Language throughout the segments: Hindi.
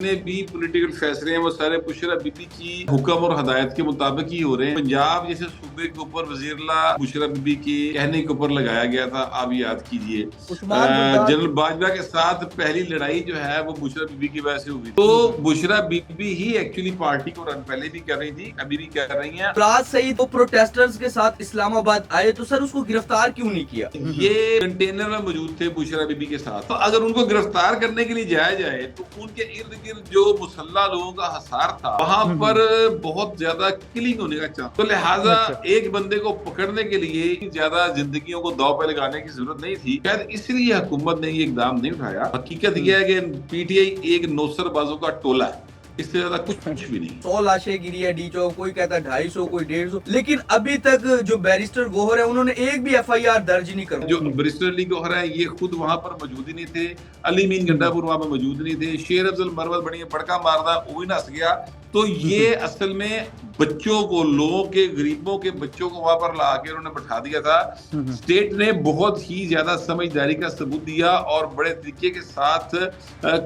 जितने भी पॉलिटिकल फैसले हैं वो सारे बुशरा बीबी की हुक्म और हदायत के मुताबिक ही हो रहे हैं। पंजाब जैसे सूबे के ऊपर वजीरला बुशरा बीबी के कहने के ऊपर लगाया गया था, आप याद कीजिए। उस्मान बुल्गार। जनरल बाजवा के साथ पहली लड़ाई जो है वो बुशरा बीबी की वजह से हुई, तो बुशरा बीबी ही एक्चुअली पार्टी को रन पहले भी कर रही थी, अभी भी कर रही है। मुराद सईद वो प्रोटेस्टर्स के साथ इस्लामाबाद आए तो सर उसको गिरफ्तार क्यों नहीं किया? ये कंटेनर में मौजूद थे बुशरा बीबी के साथ, तो अगर उनको गिरफ्तार करने के लिए जाया जाए तो उनके इर्द गिर्द जो मुसल्ला लोगों का हसार था वहां पर बहुत ज्यादा किलिंग होने का चांस, तो लिहाजा एक बंदे को पकड़ने के लिए ज्यादा जिंदगियों को दांव पे लगाने की जरूरत नहीं थी, शायद इसलिए हुकूमत ने ये इकदाम नहीं उठाया। हकीकत यह है कि पीटीआई एक नौसरबाजों का टोला है, इससे ज्यादा कुछ भी नहीं। 100 लाशें गिरी है डी चौक, कोई कहता है 250, कोई 150, लेकिन अभी तक जो बैरिस्टर गोहर है उन्होंने एक भी एफआईआर दर्ज नहीं कर। जो बैरिस्टर अली गोहर है ये खुद वहां पर मौजूद ही नहीं थे, अली मीन गंडापुर वहां पर मौजूद नहीं थे, शेर अफजल मरवत बड़ी बड़का मारदा वो भी नस गया। तो ये असल में बच्चों को, लोगों के, गरीबों के बच्चों को वहां पर ला के उन्होंने बैठा दिया था। स्टेट ने बहुत ही ज्यादा समझदारी का सबूत दिया और बड़े तरीके के साथ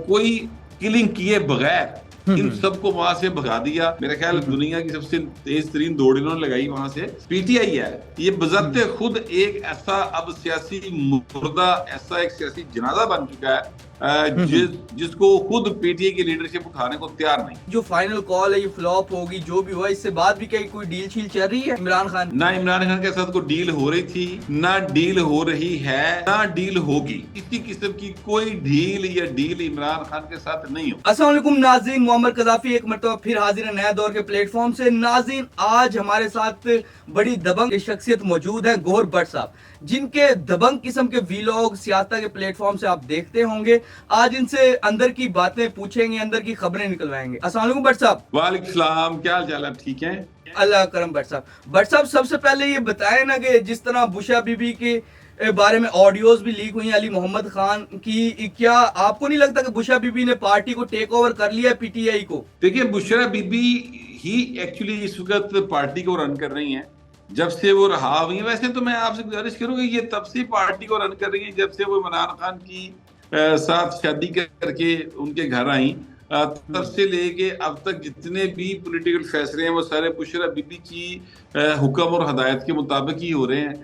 कोई किलिंग किए बगैर इन सबको वहां से भगा दिया। मेरा ख्याल दुनिया की सबसे तेज तरीन दौड़ इन्होंने लगाई वहां से। पीटीआई है ये बजाते खुद एक ऐसा अब सियासी मुर्दा, ऐसा एक सियासी जनाजा बन चुका है जिसको खुद पीटीआई की लीडरशिप उठाने को तैयार नहीं। जो फाइनल कॉल है ये फ्लॉप होगी, जो भी हुआ इससे बाद भी कहीं कोई डील शील चल रही है इमरान खान? ना इमरान खान के साथ कोई डील हो रही थी, ना डील हो रही है, ना डील होगी। किसी किस्म की कोई डील या डील इमरान खान के साथ नहीं हो। अस्सलाम वालेकुम नाज़रीन, मोहम्मद कज़ाफ़ी एक मरतबा फिर हाजिर है नया दौर के प्लेटफॉर्म से। नाज़रीन आज हमारे साथ बड़ी दबंग शख्सियत मौजूद है, गोहर भट्ट साहब, जिनके दबंग किस्म के वीलॉग सियासत के प्लेटफॉर्म से आप देखते होंगे। आज इनसे अंदर की बातें पूछेंगे, अंदर की खबरें निकलवाएंगे। अस्सलाम वालेकुम भट्ट साहब। वालेकुम सलाम, क्या हाल चाल है? ठीक है, अल्लाह करम। भट्ट साहब सबसे पहले ये बताएं ना कि जिस तरह बुशरा बीबी के बारे में ऑडियोज भी लीक हुई अली मोहम्मद खान की, क्या आपको नहीं लगता कि बुशरा बीबी ने पार्टी को टेक ओवर कर लिया पीटीआई को? देखिए बुशरा बीबी ही एक्चुअली इस वक्त पार्टी को रन कर रही हैं, जब से वो रहा हुई है। वैसे तो मैं आपसे गुजारिश करूंगा ये तब से पार्टी को रन कर रही है जब से वो इमरान खान की साथ शादी करके उनके घर आई, तब से लेके अब तक जितने भी पॉलिटिकल फैसले हैं वो सारे बुशरा बीबी की हुक्म और हदायत के मुताबिक ही हो रहे हैं।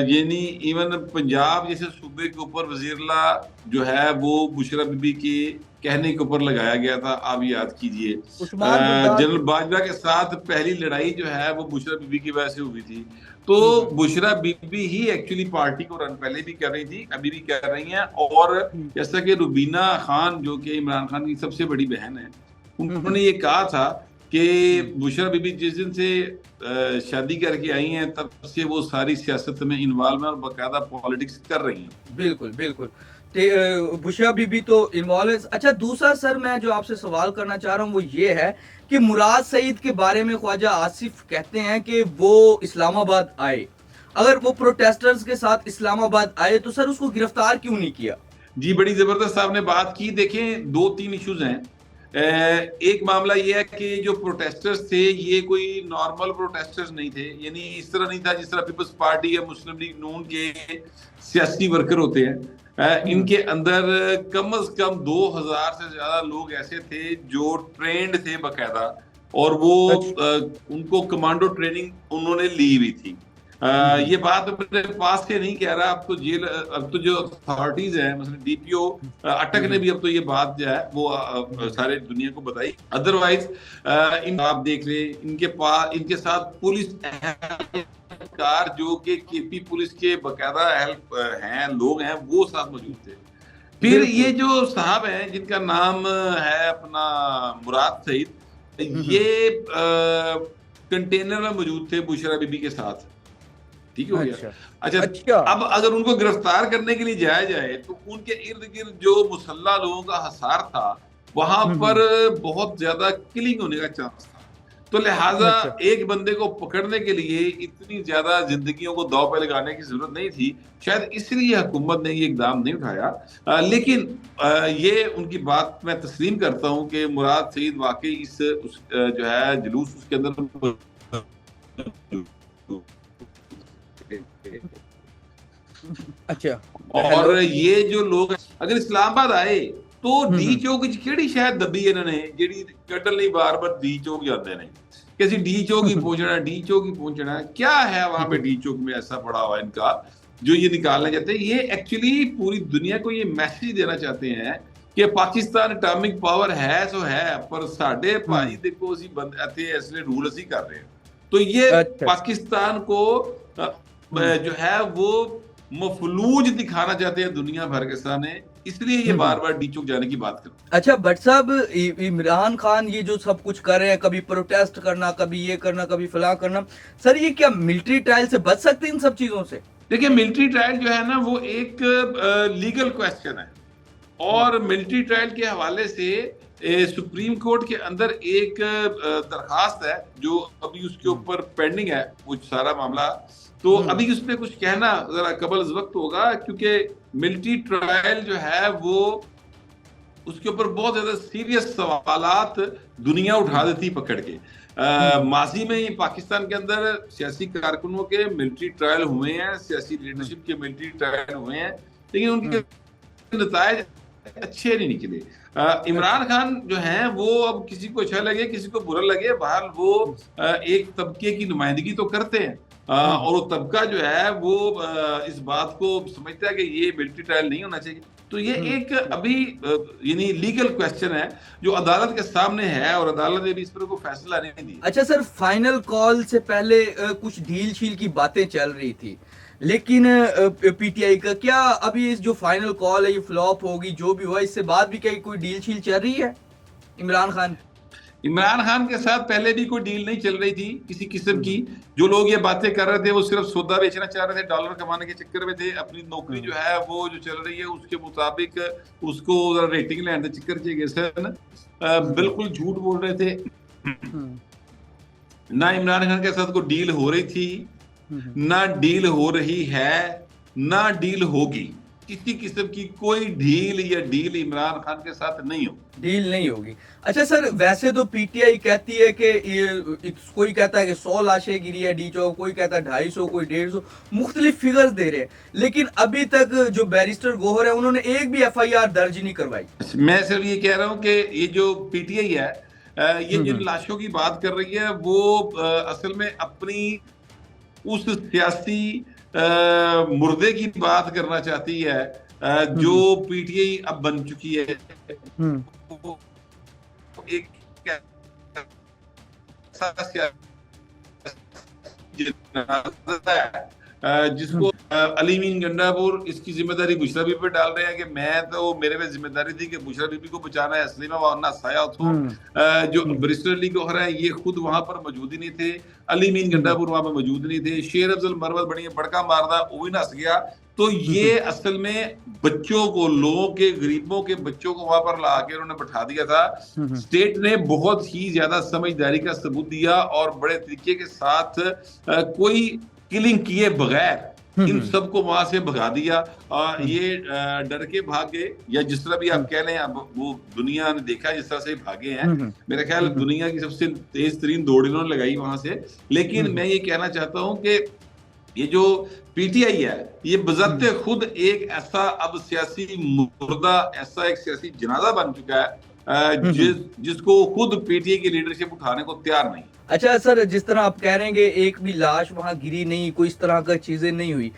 यानी इवन पंजाब जैसे सूबे के ऊपर वजीरला जो है वो बुशरा बीबी के कहने के ऊपर लगाया गया था, आप याद कीजिए। जनरल बाजवा के साथ पहली लड़ाई जो है वो बुशरा बीबी की वजह से हुई थी, तो बुशरा बीबी ही एक्चुअली पार्टी को रन पहले भी कर रही थी, अभी भी कर रही हैं। और जैसा कि रुबीना खान जो कि इमरान खान की सबसे बड़ी बहन है, उन्होंने ये कहा था कि बुशरा बीबी जिस दिन से शादी करके आई हैं तब से वो सारी सियासत में इन्वॉल्व है और बाकायदा पॉलिटिक्स कर रही हैं। बिल्कुल बिल्कुल, बुशरा बीबी तो इन्वॉल्व है। अच्छा, दूसरा सर मैं जो आपसे सवाल करना चाह रहा हूँ वो ये है कि मुराद सईद के बारे में ख्वाजा आसिफ कहते हैं कि वो इस्लामाबाद आए। अगर वो प्रोटेस्टर्स के साथ इस्लामाबाद आए तो सर उसको गिरफ्तार क्यों नहीं किया? जी, बड़ी जबरदस्त आपने बात की। देखें, दो तीन इश्यूज हैं। एक मामला ये है कि जो प्रोटेस्टर्स थे ये कोई नॉर्मल प्रोटेस्टर्स नहीं थे, यानी इस तरह नहीं था जिस तरह पीपल्स पार्टी या मुस्लिम लीग नून के सियासी वर्कर होते हैं। इनके अंदर कम से कम 2000 से ज्यादा लोग ऐसे थे जो ट्रेंड थे बाकायदा, और वो उनको कमांडो ट्रेनिंग उन्होंने ली हुई थी। ये बात अपने पास से नहीं कह रहा, अब तो जो अथॉरिटीज हैं, मतलब डीपीओ अटक ने भी अब तो ये बात जो है वो सारे दुनिया को बताई। अदरवाइज आप देख ले, इनके साथ पुलिस कार जो कि केपी पुलिस के बकायदा हेल्प हैं, लोग हैं, वो साथ मौजूद थे। फिर ये जो साहब हैं जिनका नाम है अपना मुराद सईद, ये कंटेनर में मौजूद थे बुशरा बीबी के साथ। ठीक हो गया। अच्छा, अब अगर उनको गिरफ्तार करने के लिए जाया जाए तो उनके इर्द गिर्द जो मुसल्ला लोगों का हसार था वहां पर बहुत ज्यादा किलिंग होने का चांस था, तो लिहाजा एक बंदे को पकड़ने के लिए इतनी ज्यादा जिंदगियों को दांव पे लगाने की जरूरत नहीं थी, शायद इसलिए हुकूमत ने ये इकदाम नहीं उठाया। लेकिन ये उनकी बात मैं तस्लीम करता हूँ कि मुराद सईद वाकई इस जो है जुलूस उसके अंदर अच्छा, और ये जो लोग अगर इस्लामाबाद आए तो तो डी चौक ਕਿਹੜੀ ਸ਼ਾਇਦ ਦੱਬੀ ਇਹਨਾਂ ਨੇ ਜਿਹੜੀ ਕੱਢਣ ਲਈ ਬਾਰ-ਬਾਰ डी चौक ਜਾਂਦੇ ਨੇ कि ਅਸੀਂ डी चौक ही पहुंचना, डी चौक ही पहुंचना। क्या है वहां पे डी चौक में ऐसा पड़ा हुआ इनका जो ये निकालना चाहते हैं? ये एक्चुअली पूरी दुनिया को ये मैसेज देना चाहते हैं कि पाकिस्तान एटॉमिक पावर है सो है, पर साडे भाई देखो ਅਸੀਂ ਇੱਥੇ ਇਸ ਲਈ रूल ਅਸੀਂ कर रहे हैं। तो ये पाकिस्तान को जो है वो मफलूज दिखाना चाहते हैं दुनिया भर के सामने, इसलिए ये बार बार डी चौक जाने की बात करते हैं। अच्छा भट्ट साहब, इमरान खान ये जो सब कुछ कर रहे हैं, कभी प्रोटेस्ट करना, कभी ये करना, कभी फलां करना, सर ये क्या मिलिट्री ट्रायल से बच सकते हैं इन सब चीजों से? देखिए मिलिट्री ट्रायल जो है ना वो एक लीगल क्वेश्चन है, और मिलिट्री ट्रायल के हवाले से सुप्रीम कोर्ट के अंदर एक दरखास्त है जो अभी उसके ऊपर पेंडिंग है कुछ सारा मामला। तो अभी उस पर कुछ कहना जरा कबल वक्त होगा, क्योंकि मिलिट्री ट्रायल जो है वो उसके ऊपर बहुत ज्यादा सीरियस सवालात दुनिया उठा देती पकड़ के। माजी में ही पाकिस्तान के अंदर सियासी कारकुनों के मिलिट्री ट्रायल हुए हैं, सियासी लीडरशिप के मिलिट्री ट्रायल हुए हैं, लेकिन उनके नतायज अच्छे नहीं निकले। इमरान खान जो हैं वो अब किसी को अच्छा लगे किसी को बुरा लगे, बहरहाल वो एक तबके की नुमाइंदगी तो करते हैं, और वो तबका जो है वो इस बात को समझता है कि ये मिलिट्री ट्रायल नहीं होना चाहिए। तो ये एक अभी यानी लीगल क्वेश्चन है जो अदालत के सामने है, और अदालत ने भी इस पर कोई फैसला नहीं दिया। अच्छा सर, फाइनल कॉल से पहले कुछ ढील शील की बातें चल रही थी, लेकिन पीटीआई का क्या अभी इस जो फाइनल कॉल है ये फ्लॉप होगी, जो भी हुआ इससे बाद भी क्या कोई डील शील चल रही है इमरान खान के साथ? पहले भी कोई डील नहीं चल रही थी किसी किस्म की। जो लोग ये बातें कर रहे थे वो सिर्फ सौदा बेचना चाह रहे थे, डॉलर कमाने के चक्कर में थे, अपनी नौकरी जो है वो जो चल रही है उसके मुताबिक उसको रेटिंग लेने के चक्कर चे गए, बिल्कुल झूठ बोल रहे थे। ना इमरान खान के साथ कोई डील हो रही थी, ना डील हो रही है, ना डील होगी। किसी किस्म की कोई डील इमरान खान के साथ नहीं होगी। अच्छा सर, वैसे तो पीटीआई कहती है कि कोई कहता है कि 100 लाशें गिरी है डी चौक, कोई कहता है 250, कोई 150, मुख्तलिफ फिगर्स दे रहे हैं, लेकिन अभी तक जो बैरिस्टर गोहर है उन्होंने एक भी एफआईआर दर्ज नहीं करवाई। मैं सिर्फ ये कह रहा हूँ कि ये जो पीटीआई है ये जिन लाशों की बात कर रही है वो असल में अपनी उस सियासी मुर्दे की बात करना चाहती है जो पीटीआई अब बन चुकी है। एक जिसको अली मीन गंडापुर इसकी जिम्मेदारी बुशरा बीबी पे डाल रहे हैं कि मैं तो मेरे पे जिम्मेदारी थी कि बुशरा बीबी को बचाना है, असली में वरना साया थो। जो बैरिस्टर अली गौहर है ये खुद वहां पर मौजूद ही नहीं थे, अली मीन गंडापुर वहां पर मौजूद नहीं थे, शेर अफजल मरवत बड़ी बड़का मारदा वो भी नस गया। तो ये असल में बच्चों को, लोगों के, गरीबों के बच्चों को वहां पर ला के उन्होंने बैठा दिया था। स्टेट ने बहुत ही ज्यादा समझदारी का सबूत दिया और बड़े तरीके के साथ कोई किलिंग किए बगैर इन सबको वहां से भगा दिया। ये डर के भाग गए, या जिस तरह भी आप कह लें, अब वो दुनिया ने देखा जिस तरह से भागे हैं। मेरा ख्याल दुनिया की सबसे तेज तरीन दौड़ इन्होंने लगाई वहां से। लेकिन मैं ये कहना चाहता हूं कि ये जो पीटीआई है ये बजाते खुद एक ऐसा अब सियासी मुर्दा, ऐसा एक सियासी जनाजा बन चुका है जिसको खुद पीटीआई की लीडरशिप उठाने को तैयार नहीं। अच्छा सर, जिस तरह आप कह रहे हैं कि एक भी लाश वहां गिरी नहीं, कोई इस तरह का चीजें नहीं हुई,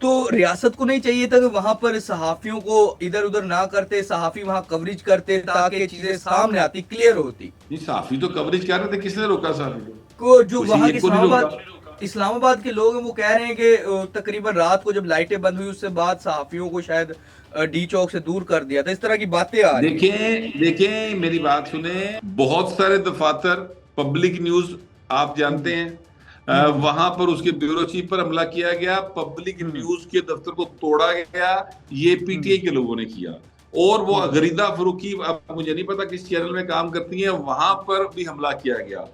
तो रियासत को नहीं चाहिए था कि वहां पर सहाफियों को इधर उधर ना करते, सहाफी वहां कवरेज करते ताकि चीजें सामने आती, क्लियर होती? सहाफी तो कवरेज कर रहे थे, किसने रोका सहाफी को? जो वहां के इस्लामाबाद के लोग हैं वो कह रहे हैं कि तकरीबन रात को जब लाइटें बंद हुई उससे बाद सहाफियों को शायद डी चौक से दूर कर दिया था, इस तरह की बातें आ रही हैं। देखें मेरी बात सुने, बहुत सारे दफातर पब्लिक न्यूज आप जानते हैं वहां पर उसके ब्यूरो चीफ पर हमला किया गया, पब्लिक न्यूज के दफ्तर को तोड़ा गया, ये पीटीआई के लोगों ने किया। और वो गरीदा फरूकी, अब मुझे नहीं पता किस चैनल में काम करती है, वहां पर भी हमला किया गया।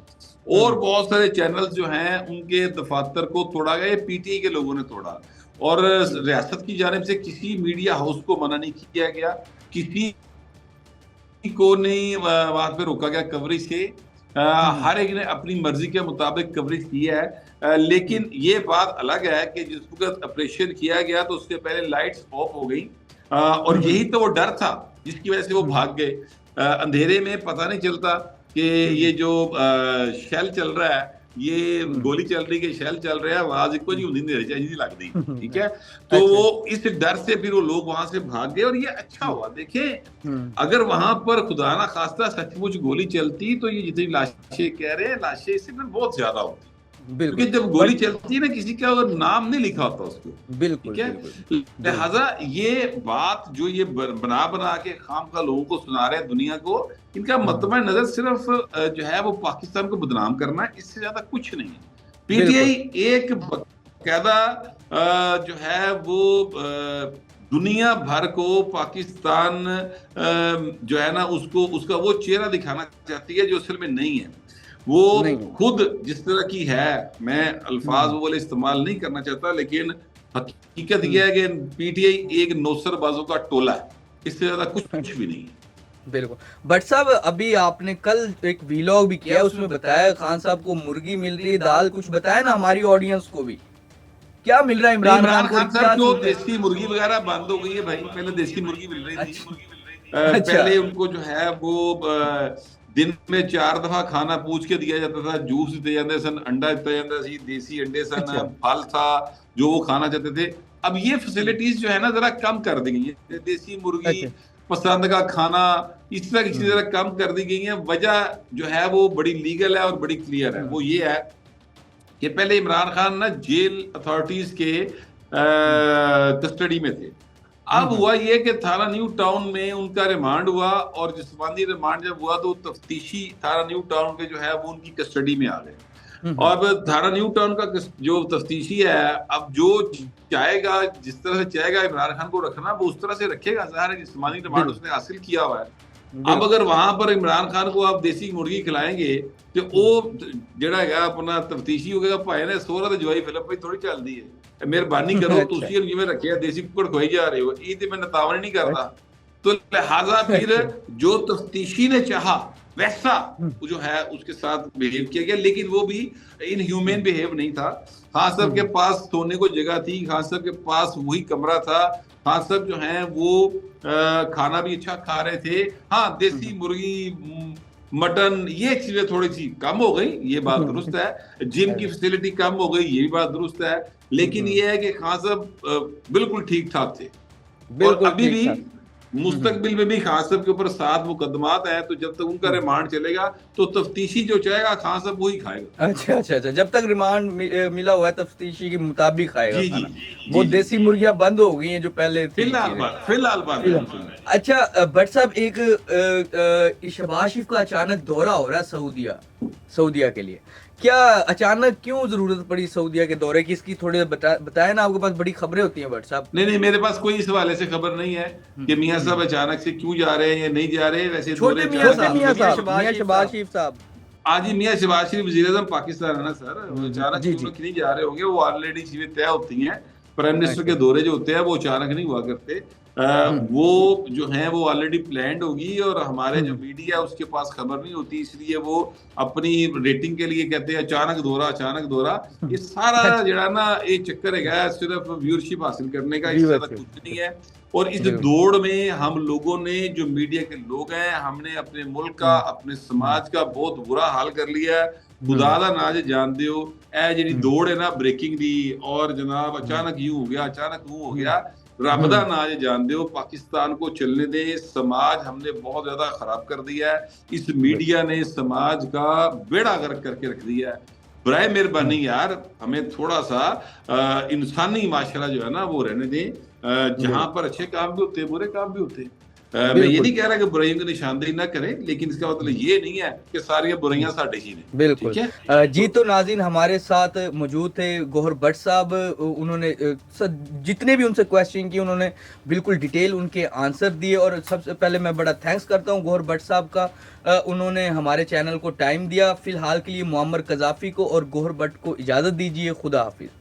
और बहुत सारे चैनल्स जो हैं उनके दफातर को तोड़ा गया, पीटीआई के लोगों ने तोड़ा। और रियासत की जानिब से किसी मीडिया हाउस को मना नहीं किया गया, किसी को नहीं वहां पे रोका गया कवरेज से। हर एक ने अपनी मर्जी के मुताबिक कवरेज की है। लेकिन ये बात अलग है कि जिस वक्त ऑपरेशन किया गया तो उससे पहले लाइट्स ऑफ हो गई, और यही तो वो डर था जिसकी वजह से वो भाग गए। अंधेरे में पता नहीं चलता कि ये जो शैल चल रहा है, ये गोली चल रही है, शैल चल रहा है, आवाज कुछ नहीं नहीं लगती, ठीक है। तो अच्छा। वो इस डर से फिर वो लोग वहां से भाग गए, और ये अच्छा हुआ। देखें, अगर वहां पर खुदा ना खास्ता सचमुच गोली चलती तो ये जितनी लाशें कह रहे हैं, लाशें इससे फिर बहुत ज्यादा होती, क्योंकि जब गोली चलती है ना, किसी का नाम नहीं लिखा होता उसको, बिल्कुल, ठीक है। लिहाजा ये बात जो ये बना बना के खाम का लोगों को सुना रहे हैं दुनिया को, इनका मतबा नजर सिर्फ जो है वो पाकिस्तान को बदनाम करना है, इससे ज्यादा कुछ नहीं है। पीटीआई एक बकायदा जो है वो दुनिया भर को पाकिस्तान जो है ना उसको उसका वो चेहरा दिखाना चाहती है जो असल में नहीं है। वो खुद जिस तरह की है, मैं अल्फाज वो वाले इस्तेमाल नहीं करना चाहता, लेकिन हकीकत यह है कि पीटीआई एक नौसरबाजों का टोला है, इससे ज्यादा कुछ भी नहीं है। बिल्कुल। बट साहब, अभी आपने कल एक वीलॉग भी किया, उसमें बताया खान साहब को मुर्गी मिल रही है, दाल, कुछ बताया ना हमारी ऑडियंस को भी, क्या मिल रहा है इमरान खान साहब को? देसी मुर्गी वगैरह बंद हो गई है भाई, पहले देसी मुर्गी मिल रही थी। पहले उनको जो है वो दिन में 4 दफा खाना पूछ के दिया जाता था, जूस दिते जाते सन, अंडा दिता जाता सी, देसी अंडे सन, फल था जो वो खाना चाहते थे। अब ये फैसिलिटीज जो है ना जरा कम कर दी गई है, देसी मुर्गी पसंद का खाना, इस तरह की चीजें जरा कम कर दी गई हैं। वजह जो है वो बड़ी लीगल है और बड़ी क्लियर है। वो ये है कि पहले इमरान खान ना जेल अथॉरिटीज के कस्टडी में थे। अब हुआ ये कि थाना न्यू टाउन में उनका रिमांड हुआ, और जिस्मानी रिमांड जब हुआ तो तफ्तीशी थाना न्यू टाउन के जो है वो उनकी कस्टडी में आ गए। और थाना न्यू टाउन का जो तफ्तीशी है, अब जो चाहेगा, जिस तरह से चाहेगा इमरान खान को रखना, वो उस तरह से रखेगा। ज़ाहिर है जिस्मानी रिमांड उसने हासिल किया हुआ है। अब अगर वहां पर इमरान खान को आप देसी मुर्गी खिलाएंगे तो वो ਜਿਹੜਾ ਹੈਗਾ अपना तफ्तीशी हो गया, भाई ने सोहरा ਤੇ ਜਵਾਈ ਫਿਲਮ ਪਈ ਥੋੜੀ ਚੱਲਦੀ ਹੈ, ਮਿਹਰਬਾਨੀ ਕਰੋ ਤੁਸੀਂ ਇਹਨੂੰ ਜਿਵੇਂ ਰੱਖਿਆ ਦੇसी ਕੁੱਕੜ ਖਵਾਈ ਜਾ ਰਹੇ ਹੋ, ਇਹ ਤੇ ਮੈਂ ਨਤਾਵਨ नहीं करता। तो लिहाजा फिर जो तफ्तीशी ने चाहा वैसा जो है उसके साथ बिहेव किया गया, लेकिन वो भी इनह्यूमन बिहेव नहीं था। खान साहब के पास सोने को जगह थी, खान साहब के पास वही कमरा था, खान साहब जो है वो खाना भी अच्छा खा रहे थे। हाँ, देसी मुर्गी, मटन, ये चीजें थोड़ी सी कम हो गई, ये बात दुरुस्त है। जिम की फैसिलिटी कम हो गई, ये भी बात दुरुस्त है। लेकिन ये है कि खान साहब बिल्कुल ठीक ठाक थे, और अभी भी मुस्तकबिल में भी खान साहब के ऊपर 7 मुकदमात हैं। तो जब तक उनका रिमांड चलेगा तो तफ्तीशी जो चाहेगा खान साहब वही खाएगा। अच्छा, जब तक रिमांड मिला हुआ है तफ्तीशी के मुताबिक खाएगा। जी, वो देसी मुर्गियां बंद हो गई हैं जो पहले थी, फिलहाल बंद। अच्छा भट्ट साहब, एक शहबाज शरीफ का अचानक दौरा हो रहा है सऊदिया के लिए, क्या अचानक क्यों जरूरत पड़ी सऊदिया के दौरे की? इसकी थोड़ी बताया ना, आपके पास बड़ी खबरें होती हैं भट्ट साहब। नहीं, मेरे पास कोई इस हवाले से खबर नहीं है कि मियां साहब अचानक से क्यों जा रहे हैं या नहीं जा रहे। वैसे मियां शहबाज शरीफ साहब, आज ही मियां शहबाज शरीफ वज़ीर-ए-आज़म पाकिस्तान है ना सर, अचानक नहीं जा रहे होंगे, वो ऑलरेडी चीजें तय होती हैं। प्राइम मिनिस्टर के दौरे जो होते हैं वो अचानक नहीं हुआ करते, वो जो है वो ऑलरेडी प्लान्ड होगी, और हमारे जो मीडिया उसके पास खबर नहीं होती, इसलिए वो अपनी रेटिंग के लिए कहते हैं अचानक दौरा। ये सारा जड़ा ना ये चक्कर है सिर्फ व्यूअरशिप हासिल करने का, इससे ज्यादा कुछ नहीं है। और इस दौड़ में हम लोगों ने, जो मीडिया के लोग हैं, हमने अपने मुल्क का, अपने समाज का बहुत बुरा हाल कर लिया है। खुदा दा नाज जानते हो, ए जी दौड़ है ना ब्रेकिंग दी, और जनाब अचानक यूं हो गया, अचानक वो हो गया, रब दा नाज जानते हो। पाकिस्तान को चलने दे, समाज हमने बहुत ज्यादा खराब कर दिया है। इस मीडिया ने समाज का बेड़ा गर्क करके रख दिया है। बराए मेहरबानी यार, हमें थोड़ा सा इंसानी माशरा जो है ना वो रहने दें, जहां पर अच्छे काम भी होते हैं, बुरे काम भी होते हैं। मैं ये नहीं कह रहा कि बुराइयों की निशानदेही ना करें, लेकिन इसका मतलब ये नहीं है कि सारी बुराइयां साढ़े ही ने। बिल्कुल जी। तो नाज़रीन, हमारे साथ मौजूद थे गौहर भट्ट साहब। उन्होंने जितने भी उनसे क्वेश्चन किए उन्होंने बिल्कुल डिटेल उनके आंसर दिए, और सबसे पहले मैं बड़ा थैंक्स करता हूं गौहर भट्ट साहब का। उन्होंने हमारे चैनल को टाइम दिया। फिलहाल के लिए मुअम्मर कज़ाफ़ी को और गौहर भट्ट को इजाज़त दीजिए। खुदा हाफिज़।